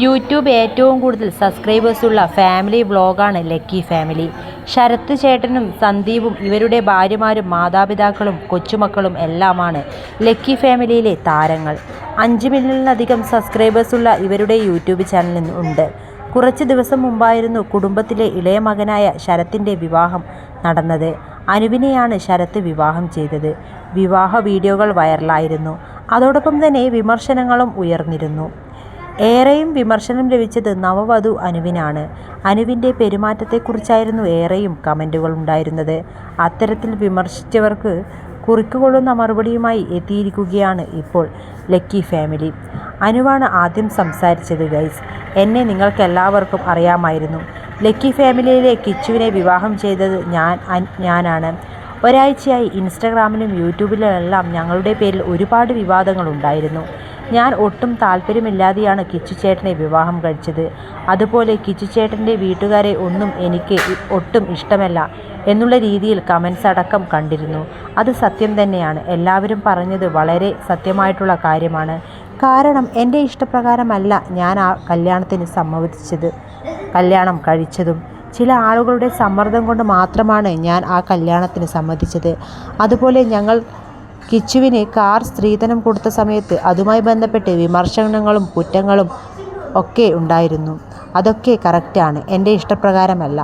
YouTube ഏറ്റവും കൂടുതൽ സബ്സ്ക്രൈബേഴ്സുള്ള family വ്ളോഗാണ് ലക്കി ഫാമിലി. ശരത്ത് ചേട്ടനും സന്ദീപും ഇവരുടെ ഭാര്യമാരും മാതാപിതാക്കളും കൊച്ചുമക്കളും എല്ലാമാണ് ലക്കി ഫാമിലിയിലെ താരങ്ങൾ. 5 മില്യണിലധികം സബ്സ്ക്രൈബേഴ്സുള്ള ഇവരുടെ യൂട്യൂബ് ചാനൽ ഉണ്ട്. കുറച്ച് ദിവസം മുമ്പായിരുന്നു കുടുംബത്തിലെ ഇളയ മകനായ ശരത്തിൻ്റെ വിവാഹം നടന്നത്. അനുവിനെയാണ് ശരത്ത് വിവാഹം ചെയ്തത്. വിവാഹ വീഡിയോകൾ വൈറലായിരുന്നു. അതോടൊപ്പം തന്നെ വിമർശനങ്ങളും ഉയർന്നിരുന്നു. ഏറെയും വിമർശനം ലഭിച്ചത് നവവധു അനുവിനാണ്. അനുവിൻ്റെ പെരുമാറ്റത്തെക്കുറിച്ചായിരുന്നു ഏറെയും കമൻറ്റുകളുണ്ടായിരുന്നത്. അത്തരത്തിൽ വിമർശിച്ചവർക്ക് കുറിക്കുകൊള്ളുന്ന മറുപടിയുമായി എത്തിയിരിക്കുകയാണ് ഇപ്പോൾ ലക്കി ഫാമിലി. അനുവാണ് ആദ്യം സംസാരിച്ചത്. ഗൈസ്, എന്നെ നിങ്ങൾക്കെല്ലാവർക്കും അറിയാമായിരുന്നു. ലക്കി ഫാമിലിയിലെ കിച്ചുവിനെ വിവാഹം ചെയ്തത് ഞാനാണ്. ഒരാഴ്ചയായി ഇൻസ്റ്റഗ്രാമിലും യൂട്യൂബിലുമെല്ലാം ഞങ്ങളുടെ പേരിൽ ഒരുപാട് വിവാദങ്ങളുണ്ടായിരുന്നു. ഞാൻ ഒട്ടും താല്പര്യമില്ലാതെയാണ് കിച്ചു ചേട്ടനെ വിവാഹം കഴിച്ചത്. അതുപോലെ കിച്ചു ചേട്ടൻ്റെ വീട്ടുകാരെ ഒന്നും എനിക്ക് ഒട്ടും ഇഷ്ടമല്ല എന്നുള്ള രീതിയിൽ കമൻസ് അടക്കം കണ്ടിരുന്നു. അത് സത്യം തന്നെയാണ്. എല്ലാവരും പറഞ്ഞത് വളരെ സത്യമായിട്ടുള്ള കാര്യമാണ്. കാരണം എൻ്റെ ഇഷ്ടപ്രകാരമല്ല ഞാൻ ആ കല്യാണത്തിന് കല്യാണം കഴിച്ചതും. ചില ആളുകളുടെ സമ്മർദ്ദം കൊണ്ട് മാത്രമാണ് ഞാൻ ആ കല്യാണത്തിന് സമ്മതിച്ചത്. അതുപോലെ ഞങ്ങൾ കിച്ചുവിന് കാർ സ്ത്രീധനം കൊടുത്ത സമയത്ത് അതുമായി ബന്ധപ്പെട്ട് വിമർശനങ്ങളും കുറ്റങ്ങളും ഒക്കെ ഉണ്ടായിരുന്നു. അതൊക്കെ കറക്റ്റാണ്. എൻ്റെ ഇഷ്ടപ്രകാരമല്ല,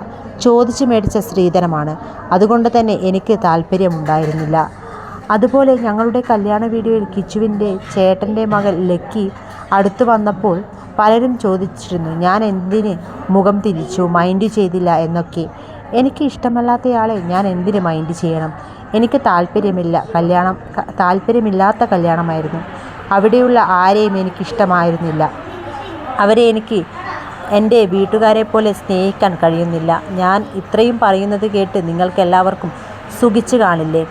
ചോദിച്ചു മേടിച്ച സ്ത്രീധനമാണ്. അതുകൊണ്ട് തന്നെ എനിക്ക് താല്പര്യമുണ്ടായിരുന്നില്ല. അതുപോലെ ഞങ്ങളുടെ കല്യാണ വീഡിയോയിൽ കിച്ചുവിൻ്റെ ചേട്ടൻ്റെ മകൾ ലക്കി അടുത്തു വന്നപ്പോൾ പലരും ചോദിച്ചിരുന്നു ഞാൻ എന്തിന് മുഖം തിരിച്ചു, മൈൻഡ് ചെയ്തില്ല എന്നൊക്കെ. എനിക്ക് ഇഷ്ടമല്ലാത്തയാളെ ഞാൻ എന്തിന് മൈൻഡ് ചെയ്യണം? എനിക്ക് താല്പര്യമില്ലാത്ത കല്യാണമായിരുന്നു. അവിടെയുള്ള ആരെയും എനിക്കിഷ്ടമായിരുന്നില്ല. അവരെ എനിക്ക് എൻ്റെ വീട്ടുകാരെ പോലെ സ്നേഹിക്കാൻ കഴിയുന്നില്ല. ഞാൻ ഇത്രയും പറയുന്നത് കേട്ട് നിങ്ങൾക്കെല്ലാവർക്കും സുഖിച്ചു കാണില്ലേ?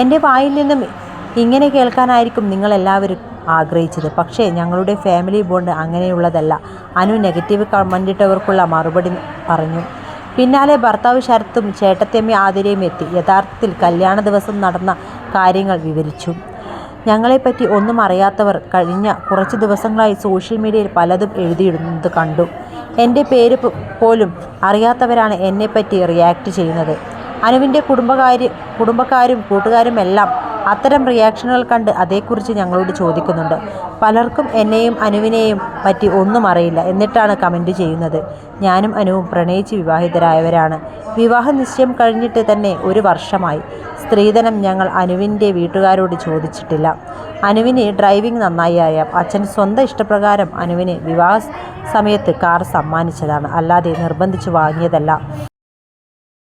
എൻ്റെ വായിൽ നിന്നും ഇങ്ങനെ കേൾക്കാനായിരിക്കും നിങ്ങളെല്ലാവരും ആഗ്രഹിച്ചത്. പക്ഷേ ഞങ്ങളുടെ ഫാമിലി ബോണ്ട് അങ്ങനെയുള്ളതല്ല. അനു നെഗറ്റീവ് കമൻറ്റിട്ടവർക്കുള്ള മറുപടി പറഞ്ഞു. പിന്നാലെ ഭർത്താവ് ശരത്തും ചേട്ടത്തിയമ്മ ആതിരയും എത്തി. യഥാർത്ഥത്തിൽ കല്യാണ ദിവസം നടന്ന കാര്യങ്ങൾ വിവരിച്ചു. ഞങ്ങളെപ്പറ്റി ഒന്നും അറിയാത്തവർ കഴിഞ്ഞ കുറച്ച് ദിവസങ്ങളായി സോഷ്യൽ മീഡിയയിൽ പലതും എഴുതിയിടുന്നത് കണ്ടു. എൻ്റെ പേര് പോലും അറിയാത്തവരാണ് എന്നെപ്പറ്റി റിയാക്ട് ചെയ്യുന്നത്. അനുവിൻ്റെ കുടുംബക്കാരും കൂട്ടുകാരും എല്ലാം അത്തരം റിയാക്ഷനുകൾ കണ്ട് അതേക്കുറിച്ച് ഞങ്ങളോട് ചോദിക്കുന്നുണ്ട്. പലർക്കും എന്നെയും അനുവിനെയും പറ്റി ഒന്നും അറിയില്ല, എന്നിട്ടാണ് കമൻറ്റ് ചെയ്യുന്നത്. ഞാനും അനുവും പ്രണയിച്ച് വിവാഹിതരായവരാണ്. വിവാഹ നിശ്ചയം കഴിഞ്ഞിട്ട് തന്നെ 1 വർഷമായി. സ്ത്രീധനം ഞങ്ങൾ അനുവിൻ്റെ വീട്ടുകാരോട് ചോദിച്ചിട്ടില്ല. അനുവിന് ഡ്രൈവിംഗ് നന്നായി അറിയാം. അച്ഛൻ സ്വന്തം ഇഷ്ടപ്രകാരം അനുവിന് വിവാഹ സമയത്ത് കാർ സമ്മാനിച്ചതാണ്, അല്ലാതെ നിർബന്ധിച്ച് വാങ്ങിയതല്ല.